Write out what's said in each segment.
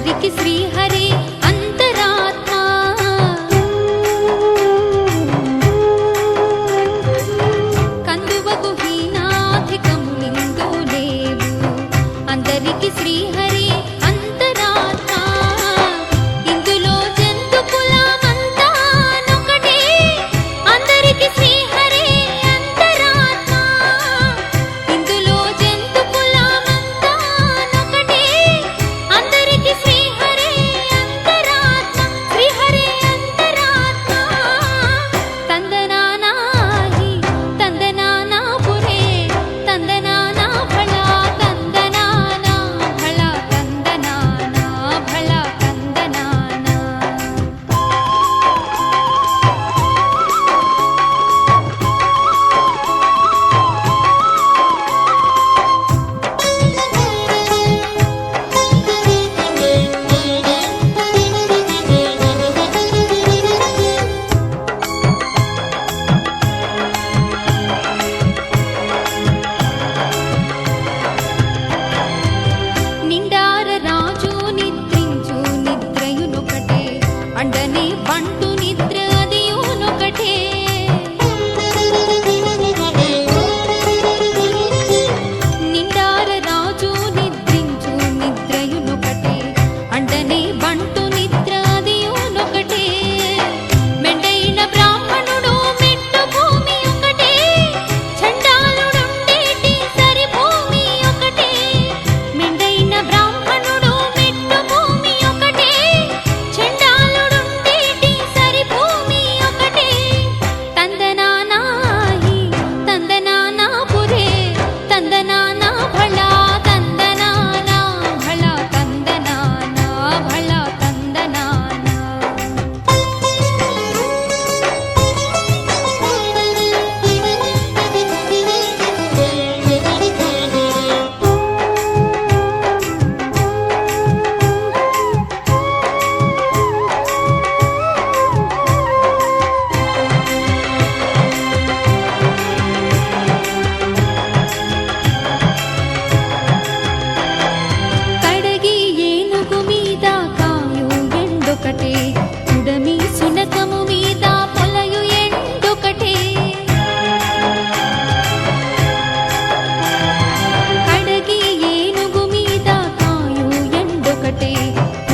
అందరికి శ్రీహరే అంతరాత్మ కందువగు హీనాధికములిందు లేవు అందరికి శ్రీహరే అంతరాత్మ ఇందులో జంతు కులమంతా నొకటే అందరికి శ్రీహరే అంతరాత్మ ఇందులో జంతు కులమంతా నొకటే అందరికి శ్రీహరే అంతరాత్మ శ్రీహరే అంతరాత్మ తందనానాహి తందనానా పురే తందనానా భళా తందనానా భళా తందనానా భళా తందనానా నిండార రాజు నిద్రించు నిద్రయునొకటే అండనే బంటు నిద్ర అదియునొకటే నిండార రాజు నిద్రించు నిద్రయునొకటే అండనే బంటు నిద్ర అదియునొకటే మెండైన బ్రాహ్మణుడు మెట్టు భూమి ఒకటే చండాలుడుండేటి సరి భూమి ఒకటే మెండైన బ్రాహ్మణుడు మెట్టు భూమి ఒకటే చండాలుడుండేటి సరి భూమి ఒకటే తందనానాహి తందనానా పురే తందనానా భళా తందనానా భళా తందనానా భళా తందనానా కడగి ఏనుగు మీద కాయు ఎండొకటే ఉడమి సునకము మీద పొలయు ఎండొకటే కడగి ఏనుగు మీద కాయు ఎండొకటే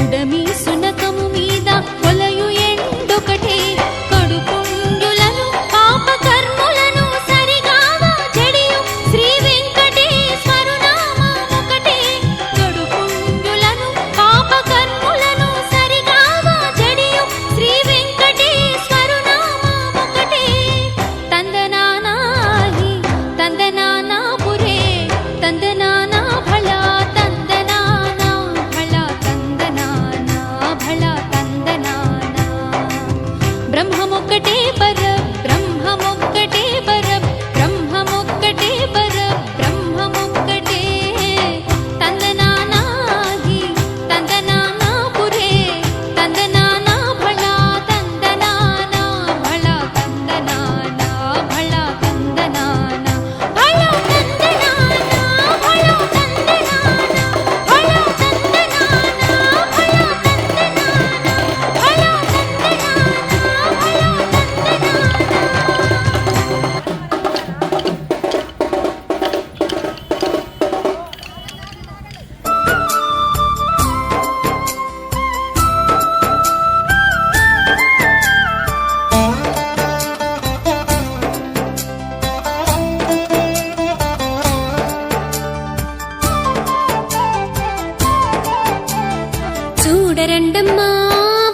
ఉడమి సునకము మీద పొలయు ఎండొకటే కడుపుండులను పాపకర్ములను సరిగావా చెడియు శ్రీ వెంకటేశ్వరు నామమొకటే కడుపుండులను పాపకర్ములను సరిగావా చెడియు శ్రీ వెంకటేశ్వరు నామమొకటే తందనానాహి తందనానా పురే తందనానా భళా తందనానా భళా తందనానా భళా తందనానా బ్రహ్మమొక్కటే పర బ్రహ్మమొక్కటే పర బ్రహ్మమొక్కటే పర బ్రహ్మమొక్కటే తందనానాహి తందనానా పురే తందనానా భళా తందనానా భళా తందనానా భళా తందనానా భళా తందనానా భళా తందనానా భళా తందనానా భళా చూడరండమ్మా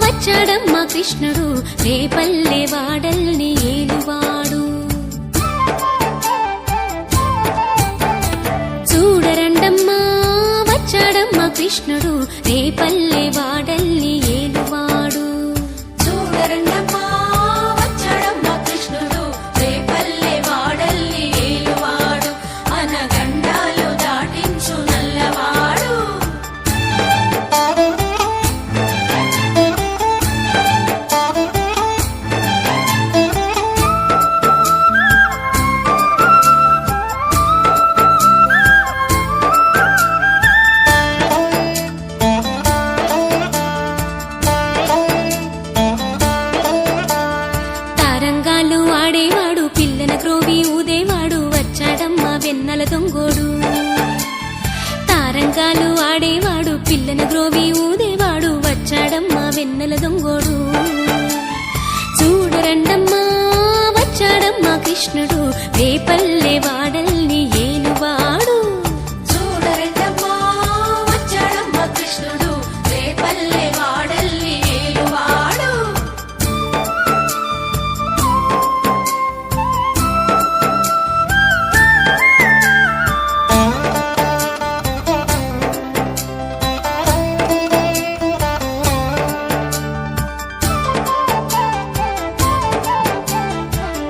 వచ్చాడమ్మా కృష్ణుడు రేపల్లె వాడల్ని ఏలువాడు చూడరండమ్మా వచ్చాడమ్మా కృష్ణుడు రేపల్లె వాడల్ని ఏలువాడు చూడరండమ్మా వచ్చాడమ్మా కృష్ణుడు రేపల్లె వాడల్ని ఏలువాడు అనగండాలు దాటించు నల్లవాడు వెన్న గ్రోవి ఊదేవాడు వచ్చాడమ్మా వెన్నెల దొంగోడు చూడరండమ్మా వచ్చాడమ్మా కృష్ణుడు రేపల్లె వాడల్ని ఏలువాడు చూడరండమ్మా వచ్చాడమ్మా కృష్ణుడు రేపల్లె వాడల్ని ఏలువాడు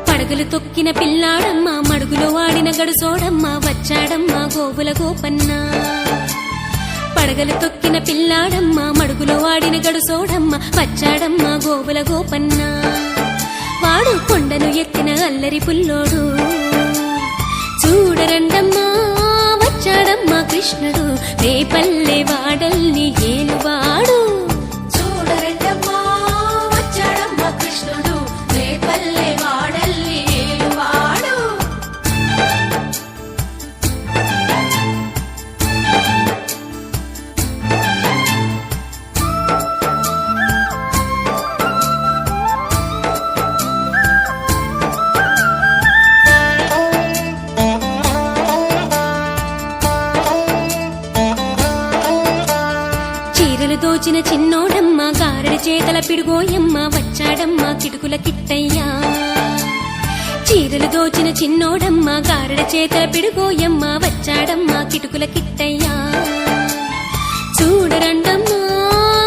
పడగలు తొక్కిన పిల్లాడమ్మ మడుగులో వాడిన గడుసోడమ్మ వచ్చాడమ్మా గోవుల గోపన్న పడగలు తొక్కిన పిల్లాడమ్మ మడుగులో వాడిన గడుసోడమ్మ వచ్చాడమ్మా గోవుల గోపన్న వాడు కొండను ఎత్తిన అల్లరి పుల్లోడు చూడరండమ్మా వచ్చాడమ్మా కృష్ణుడు రేపల్లె వాడల్ని ఏలువాడు చూడరండమ్మా వచ్చాడమ్మా కృష్ణుడు రేపల్లె వాడల్ని ఏలువాడు చీరలు దోచిన చిన్నోడమ్మ గారడి చేతల పిడుగోయమ్మ వచ్చాడమ్మా కిటుకుల కిట్టయ్యా చీరలు దోచిన చిన్నోడమ్మ గారడి చేతల పిడుగోయమ్మ వచ్చాడమ్మా కిటుకుల కిట్టయ్యా చూడరండమ్మా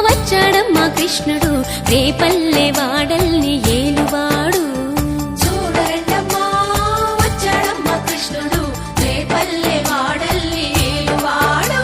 వచ్చాడమ్మా కృష్ణుడు రేపల్లె వాడల్ని ఏలువాడు చూడరండమ్మా వచ్చాడమ్మా కృష్ణుడు రేపల్లె వాడల్ని ఏలువాడు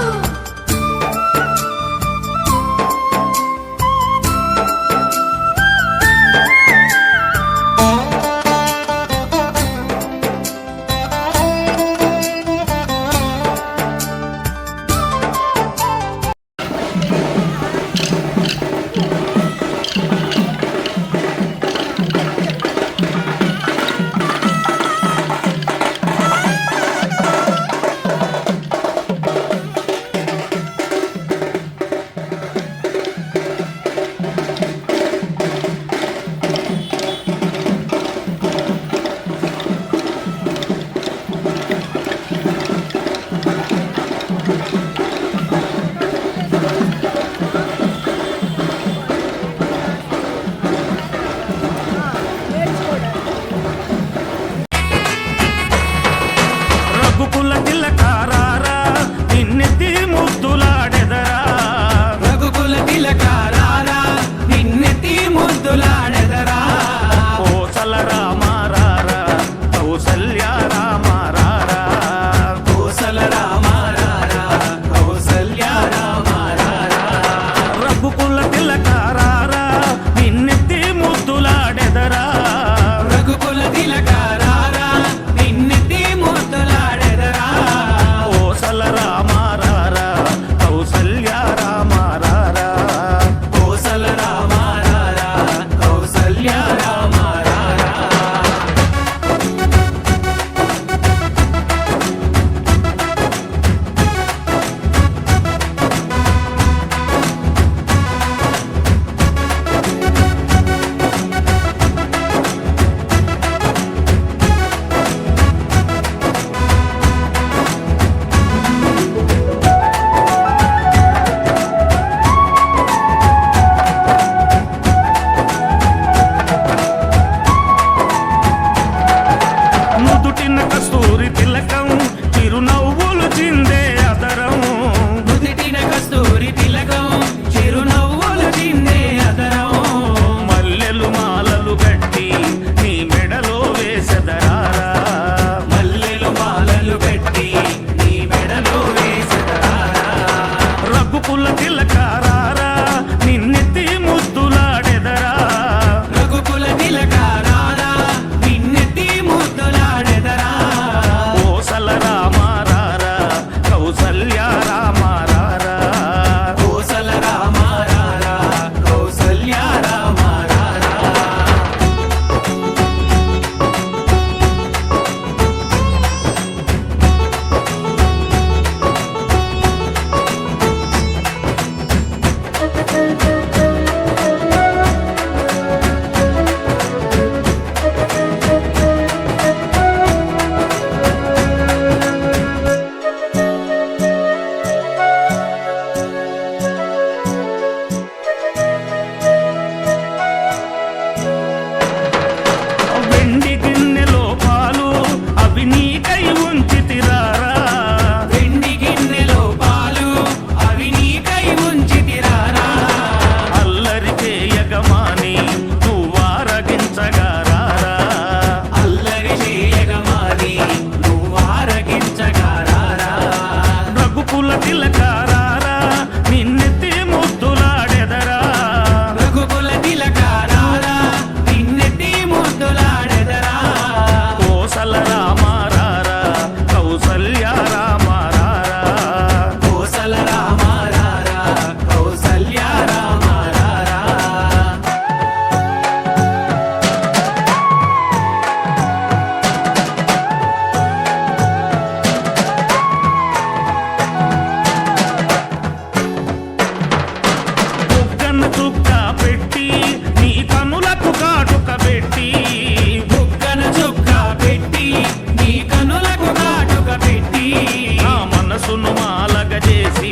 మనసును మాలగ చేసి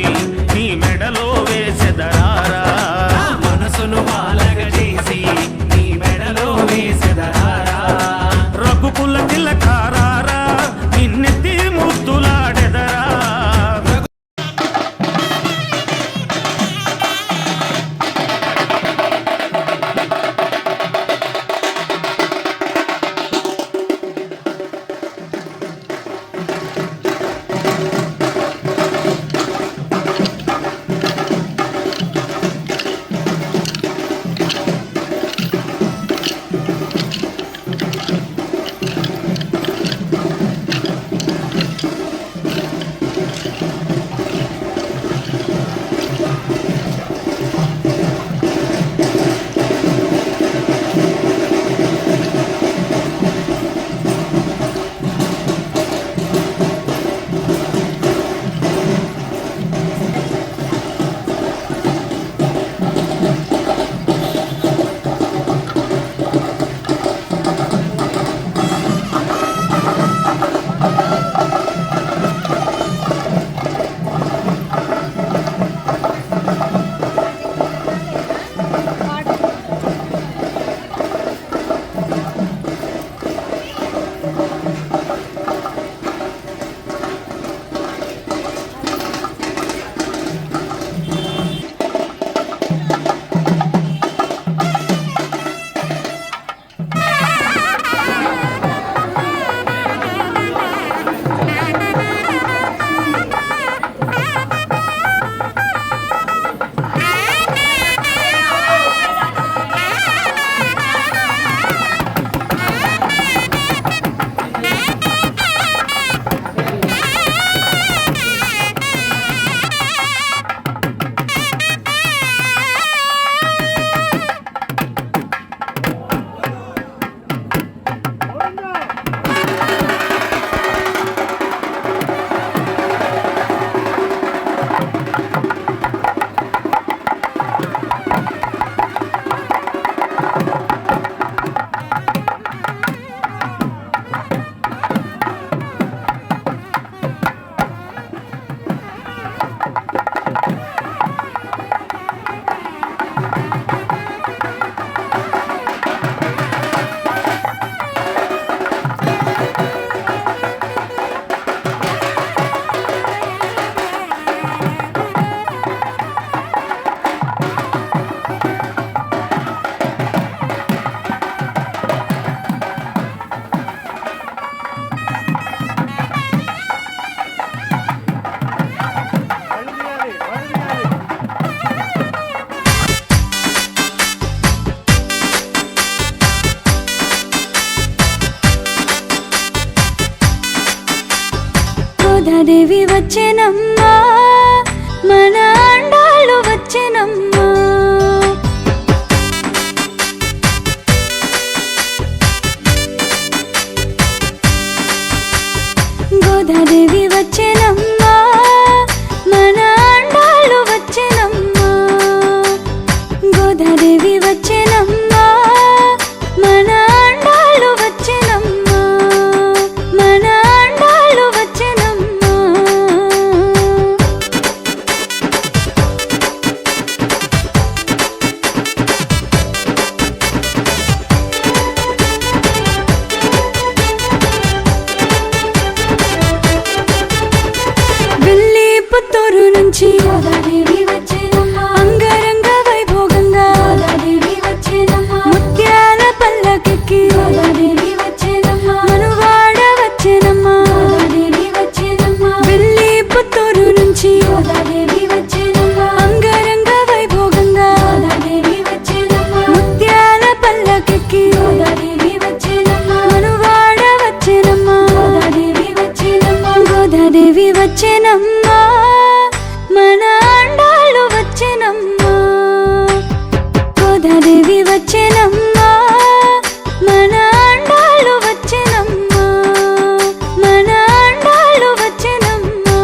నీ మెడలో వేసెదరారా మనసును మాలగ చేసి నీ మెడలో వేసెదరారా రఘుకుల తిలకారారా నిన్నెత్తి ముద్దులాడెదరా గోదాదేవి వచ్చెనమ్మా మన ఆండాళ్ళు వచ్చెనమ్మా గోదాదేవి వచ్చెనమ్మా మన ఆండాళ్ళు వచ్చెనమ్మా గోదాదేవి వచ్చెనమ్మా మన ఆండాళ్ళు వచ్చెనమ్మా మన ఆండాళ్ళు వచ్చెనమ్మా వెళ్ళి పుత్తూరు నుంచి గోదాదేవి వచ్చెనమ్మా అంగరంగ వైభోగంగా గోదాదేవి వచ్చెనమ్మా ముత్యాల పల్లకెక్కి గోదాదేవి వచ్చెనమ్మా మనువాడ వచ్చెనమ్మా గోదాదేవి వచ్చెనమ్మా వెళ్ళి పుత్తూరు నుంచి గోదాదేవి వచ్చెనమ్మా అంగరంగ వైభోగంగా గోదాదేవి వచ్చెనమ్మా ముత్యాల పల్లకెక్కి గోదాదేవి వచ్చెనమ్మా మనువాడ వచ్చెనమ్మా గోదాదేవి వచ్చెనమ్మా గోదాదేవి వచ్చెనమ్మా మన ఆండాళ్ళు వచ్చెనమ్మా గోదాదేవి వచ్చెనమ్మా మన ఆండాళ్ళు వచ్చెనమ్మా మన ఆండాళ్ళు వచ్చెనమ్మా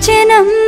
వచ్చెనమ్మ